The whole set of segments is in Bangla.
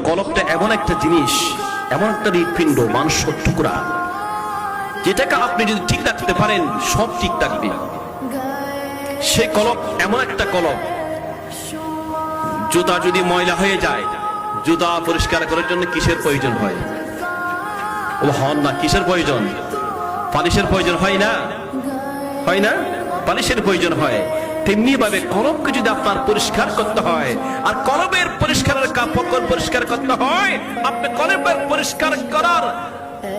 কলবটা এমন একটা জিনিস, এমন একটা হৃৎপিণ্ড, মাংসের টুকরা, যেটাকে আপনি যদি ঠিক রাখতে পারেন সব ঠিক থাকবে। সে কলব এমন একটা কলব, জুতা যদি ময়লা হয়ে যায়, জুতা পরিষ্কার করার জন্য কিসের প্রয়োজন হয়? ও হন না, কিসের প্রয়োজন? পালিশের প্রয়োজন হয় না? হয় না? পালিশের প্রয়োজন হয়। তেমনি ভাবে কলবকে যদি আপনার পরিষ্কার করতে হয়, আর কলবের পরিষ্কারের কাপড় পরিষ্কার করতে হয়, আপনি কলবের পরিষ্কার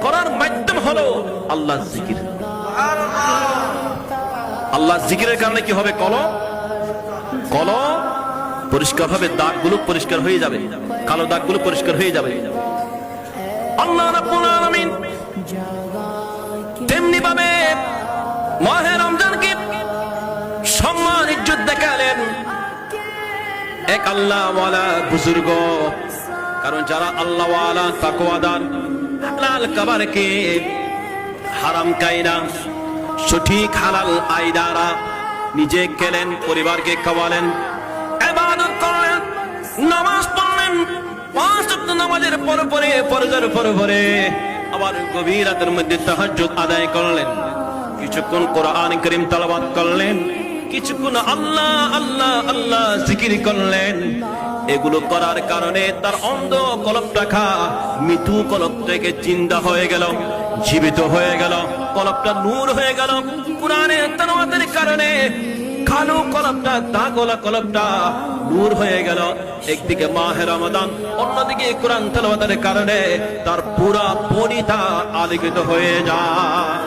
করার মাধ্যম হলো আল্লাহ জিকির। আল্লাহ জিকিরের কারণে কি হবে? কলব পরিষ্কার হবে, দাগগুলো পরিষ্কার হয়ে যাবে, কালো দাগগুলো পরিষ্কার হয়ে যাবে। আল্লাহ রাব্বুল আলামিন তেমনি ভাবে মাহে রমজানকে সম্মান ইজ্জত দেখালেন এক আল্লাহওয়ালা বুজুর্গ। কারণ যারা আল্লাহওয়ালা তাকওয়াদার, হালাল খাবারকে হারাম খায়না, সঠিক হালাল আয় দ্বারা নিজে খেলেন, পরিবারকে খাওয়ালেন, ইবাদত করলেন, নামাজ পড়লেন, 5 ওয়াক্ত নামাজের পরে ফরজের পরে আবার গভীর রাতের মধ্যে তাহাজ্জুদ আদায় করলেন, কিছুক্ষণ কোরআন কারীম তেলাওয়াত করলেন, কিছুক্ষণ আল্লাহ আল্লাহ আল্লাহ জিকির করলেন। এগুলো করার কারণে তার অন্ধ কলবটা মৃত্যু কলব থেকে জিন্দা হয়ে গেল, জীবিত হয়ে গেল, কলবটা নূর হয়ে গেল। কোরআনের তেলাওয়াতের কারণে কালো কলবটা, দাগওয়ালা কলবটা নূর হয়ে গেল। একদিকে মাহে রমাদান, অন্যদিকে কোরআন তেলাওয়াতের কারণে তার পুরা বডিটা আলোকিত হয়ে যায়।